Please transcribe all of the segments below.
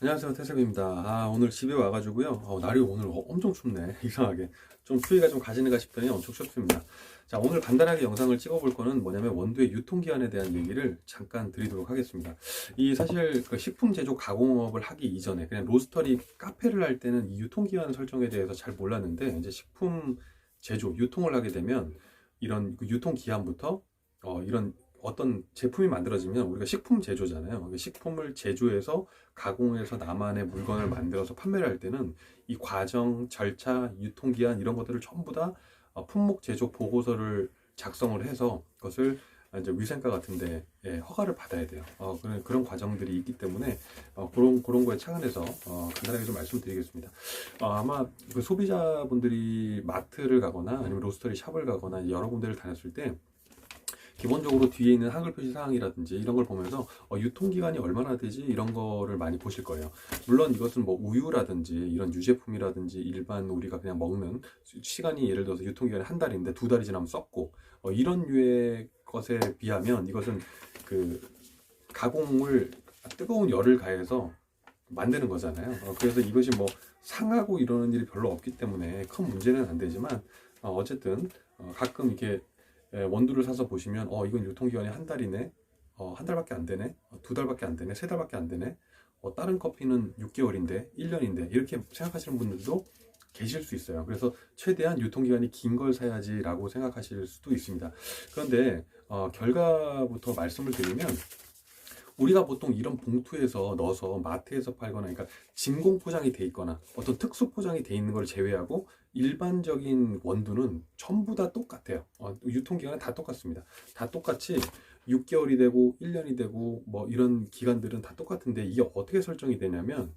안녕하세요, 태석입니다. 오늘 집에 와가지고요. 날이 오늘 엄청 춥네. 이상하게. 좀 추위가 좀 가지는가 싶더니 엄청 춥습니다. 자, 오늘 간단하게 영상을 찍어볼 거는 뭐냐면 원두의 유통기한에 대한 얘기를 잠깐 드리도록 하겠습니다. 사실 그 식품 제조 가공업을 하기 이전에 그냥 로스터리 카페를 할 때는 이 유통기한 설정에 대해서 잘 몰랐는데 이제 식품 제조, 유통을 하게 되면 이런 그 유통기한부터 이런 어떤 제품이 만들어지면 우리가 식품 제조잖아요. 식품을 제조해서 가공해서 나만의 물건을 만들어서 판매를 할 때는 이 과정, 절차, 유통기한 이런 것들을 전부 다 품목 제조 보고서를 작성을 해서 그것을 이제 위생과 같은데 허가를 받아야 돼요. 그런 과정들이 있기 때문에 그런 거에 착안해서 간단하게 좀 말씀드리겠습니다. 아마 그 소비자분들이 마트를 가거나 아니면 로스터리 샵을 가거나 여러 군데를 다녔을 때 기본적으로 뒤에 있는 한글 표시 사항이라든지 이런 걸 보면서 유통기간이 얼마나 되지 이런 거를 많이 보실 거예요. 물론 이것은 뭐 우유라든지 이런 유제품이라든지 일반 우리가 그냥 먹는 시간이 예를 들어서 유통기간이 한 달인데 두 달이 지나면 썩고 이런 류의 것에 비하면 이것은 그 가공을 뜨거운 열을 가해서 만드는 거잖아요. 그래서 이것이 뭐 상하고 이러는 일이 별로 없기 때문에 큰 문제는 안 되지만 어쨌든 가끔 이렇게 원두를 사서 보시면 이건 유통기한이 한 달이네, 한 달밖에 안 되네, 두 달밖에 안 되네, 세 달밖에 안 되네, 다른 커피는 6개월인데 1년인데 이렇게 생각하시는 분들도 계실 수 있어요. 그래서 최대한 유통기한이 긴 걸 사야지 라고 생각하실 수도 있습니다. 그런데 결과부터 말씀을 드리면 우리가 보통 이런 봉투에서 넣어서 마트에서 팔거나, 그러니까 진공 포장이 돼 있거나 어떤 특수 포장이 돼 있는 걸 제외하고 일반적인 원두는 전부 다 똑같아요. 유통기간은 다 똑같습니다. 다 똑같이 6개월이 되고 1년이 되고 뭐 이런 기간들은 다 똑같은데 이게 어떻게 설정이 되냐면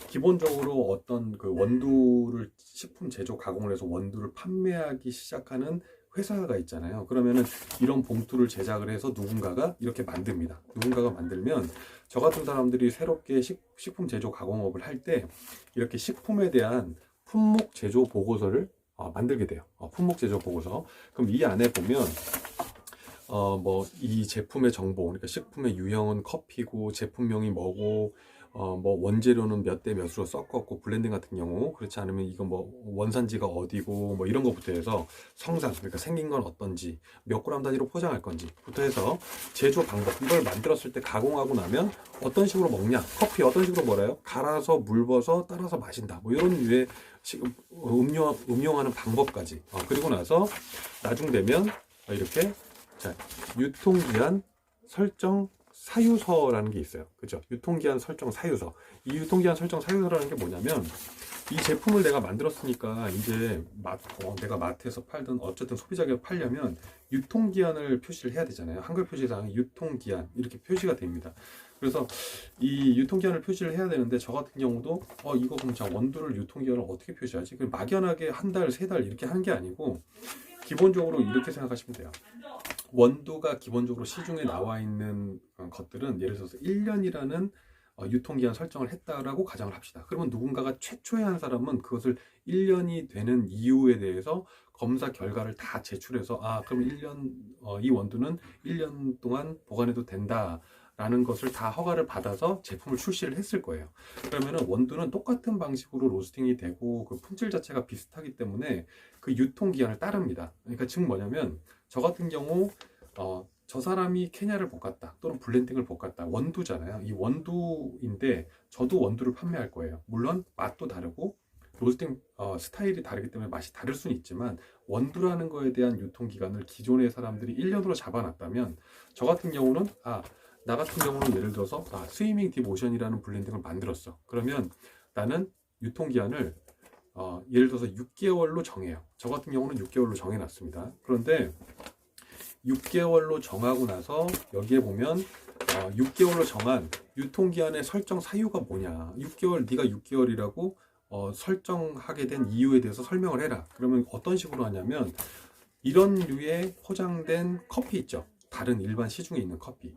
기본적으로 어떤 그 원두를 식품 제조 가공을 해서 원두를 판매하기 시작하는 회사가 있잖아요. 그러면은 이런 봉투를 제작을 해서 누군가가 이렇게 만듭니다. 누군가가 만들면 저 같은 사람들이 새롭게 식품 제조 가공업을 할 때 이렇게 식품에 대한 품목 제조 보고서를 만들게 돼요. 품목 제조 보고서. 그럼 이 안에 보면 뭐 이 제품의 정보, 그러니까 식품의 유형은 커피고 제품명이 뭐고 뭐 원재료는 몇 대 몇으로 섞었고 블렌딩 같은 경우 그렇지 않으면 이거 뭐 원산지가 어디고 뭐 이런 것부터 해서 성상, 그러니까 생긴 건 어떤지 몇 그램 단위로 포장할 건지부터 해서 제조 방법, 이걸 만들었을 때 가공하고 나면 어떤 식으로 먹냐, 커피 어떤 식으로 먹어요, 갈아서 물 부어서 따라서 마신다, 뭐 이런 류의 음용하는 방법까지 그리고 나서 나중 되면 이렇게 자, 유통기한 설정 사유서라는 게 있어요. 그죠? 유통기한 설정 사유서. 이 유통기한 설정 사유서라는 게 뭐냐면 이 제품을 내가 만들었으니까 이제 내가 마트에서 팔든 어쨌든 소비자에게 팔려면 유통기한을 표시를 해야 되잖아요. 한글 표시상 유통기한 이렇게 표시가 됩니다. 그래서 이 유통기한을 표시를 해야 되는데 저 같은 경우도 이거 그럼 자 원두를 유통기한을 어떻게 표시하지? 막연하게 한 달, 세 달 이렇게 하는 게 아니고 기본적으로 이렇게 생각하시면 돼요. 원두가 기본적으로 시중에 나와 있는 것들은 예를 들어서 1년이라는 유통기한 설정을 했다라고 가정을 합시다. 그러면 누군가가 최초에 한 사람은 그것을 1년이 되는 이유에 대해서 검사 결과를 다 제출해서 그럼 1년 이 원두는 1년 동안 보관해도 된다 라는 것을 다 허가를 받아서 제품을 출시를 했을 거예요. 그러면은 원두는 똑같은 방식으로 로스팅이 되고 그 품질 자체가 비슷하기 때문에 그 유통기한을 따릅니다. 그러니까 즉 뭐냐면 저 같은 경우 저 사람이 케냐를 볶았다 또는 블렌딩을 볶았다, 원두잖아요. 이 원두인데 저도 원두를 판매할 거예요. 물론 맛도 다르고 로스팅 스타일이 다르기 때문에 맛이 다를 수는 있지만 원두라는 거에 대한 유통기간을 기존의 사람들이 1년으로 잡아놨다면 저 같은 경우는 나 같은 경우는 예를 들어서 스위밍 딥오션이라는 블렌딩을 만들었어. 그러면 나는 유통기한을 예를 들어서 6개월로 정해요. 저 같은 경우는 6개월로 정해놨습니다. 그런데 6개월로 정하고 나서 여기에 보면 6개월로 정한 유통기한의 설정 사유가 뭐냐, 6개월 네가 6개월이라고 설정하게 된 이유에 대해서 설명을 해라. 그러면 어떤 식으로 하냐면 이런 류의 포장된 커피 있죠, 다른 일반 시중에 있는 커피,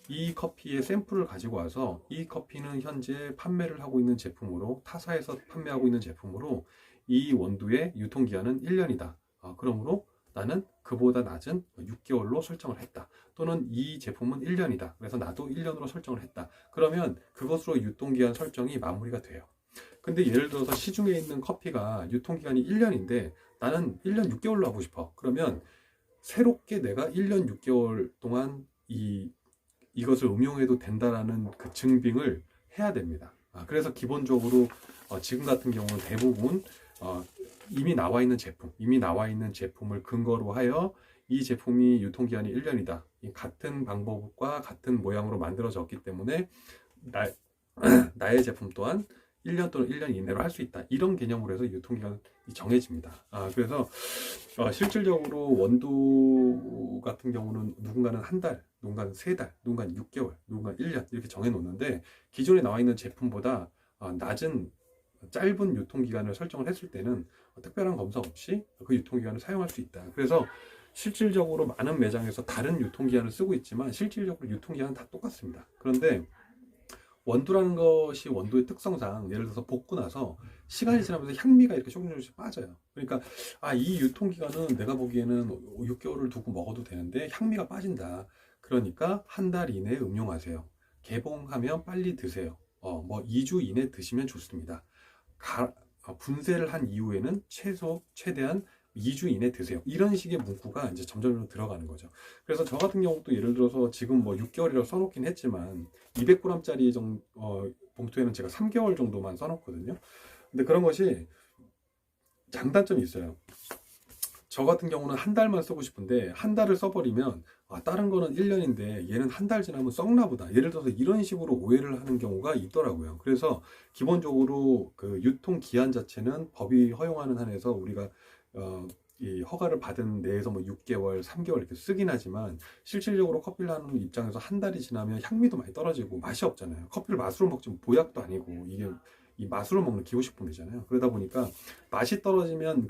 이 커피의 샘플을 가지고 와서 이 커피는 현재 판매를 하고 있는 제품으로, 타사에서 판매하고 있는 제품으로 이 원두의 유통기한은 1년이다. 그러므로 나는 그보다 낮은 6개월로 설정을 했다. 또는 이 제품은 1년이다. 그래서 나도 1년으로 설정을 했다. 그러면 그것으로 유통기한 설정이 마무리가 돼요. 근데 예를 들어서 시중에 있는 커피가 유통기한이 1년인데 나는 1년 6개월로 하고 싶어. 그러면 새롭게 내가 1년 6개월 동안 이것을 응용해도 된다라는 그 증빙을 해야 됩니다. 그래서 기본적으로 지금 같은 경우는 대부분 이미 나와 있는 제품을 근거로 하여 이 제품이 유통기한이 1년이다. 같은 방법과 같은 모양으로 만들어졌기 때문에 나의 제품 또한 1년 또는 1년 이내로 할 수 있다. 이런 개념으로 해서 유통기간이 정해집니다. 그래서 실질적으로 원두 같은 경우는 누군가는 한 달, 누군가는 3달, 누군가는 6개월, 누군가는 1년 이렇게 정해놓는데 기존에 나와 있는 제품보다 낮은 짧은 유통기간을 설정을 했을 때는 특별한 검사 없이 그 유통기간을 사용할 수 있다. 그래서 실질적으로 많은 매장에서 다른 유통기한을 쓰고 있지만 실질적으로 유통기한은 다 똑같습니다. 그런데 원두라는 것이 원두의 특성상 예를 들어서 볶고 나서 시간이 지나면서 향미가 이렇게 조금씩 빠져요. 그러니까 이 유통기간은 내가 보기에는 6개월을 두고 먹어도 되는데 향미가 빠진다. 그러니까 한 달 이내에 음용하세요. 개봉하면 빨리 드세요. 뭐 2주 이내 드시면 좋습니다. 분쇄를 한 이후에는 최대한 2주 이내 드세요. 이런 식의 문구가 이제 점점 들어가는 거죠. 그래서 저 같은 경우도 예를 들어서 지금 뭐 6개월이라고 써놓긴 했지만 200g짜리 봉투에는 제가 3개월 정도만 써놓거든요. 근데 그런 것이 장단점이 있어요. 저 같은 경우는 한 달만 쓰고 싶은데 한 달을 써버리면 다른 거는 1년인데 얘는 한 달 지나면 썩나 보다. 예를 들어서 이런 식으로 오해를 하는 경우가 있더라고요. 그래서 기본적으로 그 유통 기한 자체는 법이 허용하는 한에서 우리가 이 허가를 받은 내에서 뭐 6개월, 3개월 이렇게 쓰긴 하지만 실질적으로 커피를 하는 입장에서 한 달이 지나면 향미도 많이 떨어지고 맛이 없잖아요. 커피를 맛으로 먹지 보약도 아니고 이게 이 맛으로 먹는 기호식품이잖아요. 그러다 보니까 맛이 떨어지면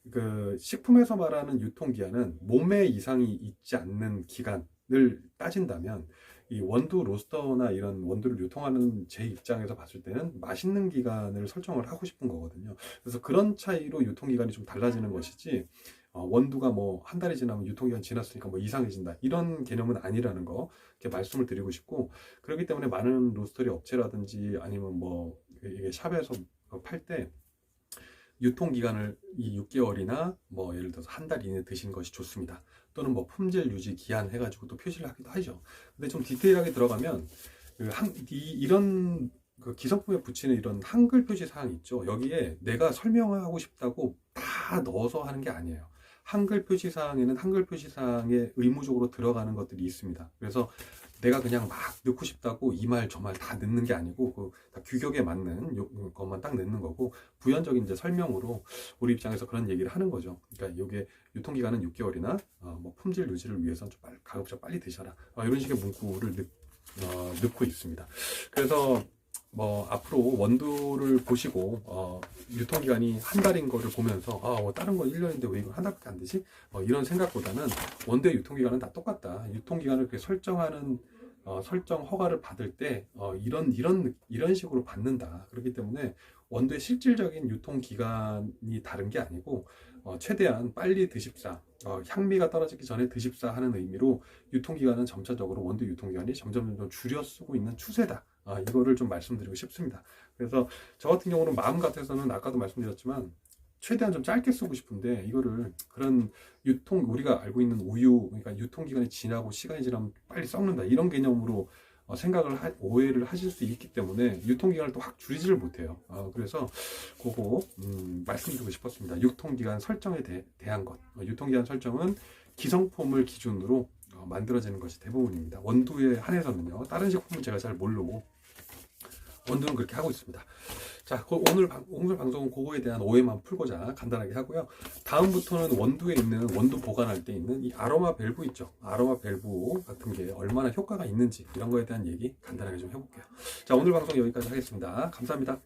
그 식품에서 말하는 유통기한은 몸에 이상이 있지 않는 기간을 따진다면 이 원두 로스터나 이런 원두를 유통하는 제 입장에서 봤을 때는 맛있는 기간을 설정을 하고 싶은 거거든요. 그래서 그런 차이로 유통기간이 좀 달라지는 것이지 원두가 뭐 한 달이 지나면 유통기간 지났으니까 뭐 이상해진다 이런 개념은 아니라는 거 이렇게 말씀을 드리고 싶고, 그렇기 때문에 많은 로스터리 업체라든지 아니면 뭐 이게 샵에서 팔 때 유통기간을 이 6개월이나 뭐 예를 들어서 한 달 이내 드시는 것이 좋습니다. 또는 뭐 품질 유지 기한 해가지고 또 표시를 하기도 하죠. 근데 좀 디테일하게 들어가면 이런 그 기성품에 붙이는 이런 한글 표시 사항 있죠. 여기에 내가 설명하고 싶다고 다 넣어서 하는 게 아니에요. 한글 표시 사항에는 한글 표시 사항에 의무적으로 들어가는 것들이 있습니다. 그래서 내가 그냥 막 넣고 싶다고 이 말 저 말 다 넣는 게 아니고 다 규격에 맞는 것만 딱 넣는 거고, 부연적인 이제 설명으로 우리 입장에서 그런 얘기를 하는 거죠. 그러니까 이게 유통기간은 6개월이나 뭐 품질 유지를 위해서는 좀 가급적 빨리 드셔라, 이런 식의 문구를 넣고 있습니다. 그래서 뭐 앞으로 원두를 보시고 유통기간이 한 달인 거를 보면서 뭐 다른 건 1년인데 왜 이거 한 달밖에 안 되지? 이런 생각보다는 원두의 유통기간은 다 똑같다. 유통기간을 그렇게 설정하는 설정 허가를 받을 때 이런 식으로 받는다. 그렇기 때문에 원두의 실질적인 유통기간이 다른 게 아니고 최대한 빨리 드십사, 향미가 떨어지기 전에 드십사 하는 의미로 유통기간은 점차적으로 원두 유통기간이 점점 줄여 쓰고 있는 추세다. 이거를 좀 말씀드리고 싶습니다. 그래서 저 같은 경우는 마음 같아서는 아까도 말씀드렸지만 최대한 좀 짧게 쓰고 싶은데 이거를 그런 우리가 알고 있는 우유, 그러니까 유통기간이 지나고 시간이 지나면 빨리 썩는다 이런 개념으로 오해를 하실 수 있기 때문에 유통기간을 또 확 줄이지를 못해요. 그래서 그거 말씀드리고 싶었습니다. 유통기간 설정에 대한 것. 유통기간 설정은 기성품을 기준으로 만들어지는 것이 대부분입니다. 원두에 한해서는요. 다른 식품은 제가 잘 모르고 원두는 그렇게 하고 있습니다. 자, 오늘 방송은 그거에 대한 오해만 풀고자 간단하게 하고요. 다음부터는 원두에 있는, 원두 보관할 때 있는 이 아로마 밸브 있죠. 아로마 밸브 같은 게 얼마나 효과가 있는지 이런 거에 대한 얘기 간단하게 좀 해볼게요. 자, 오늘 방송 여기까지 하겠습니다. 감사합니다.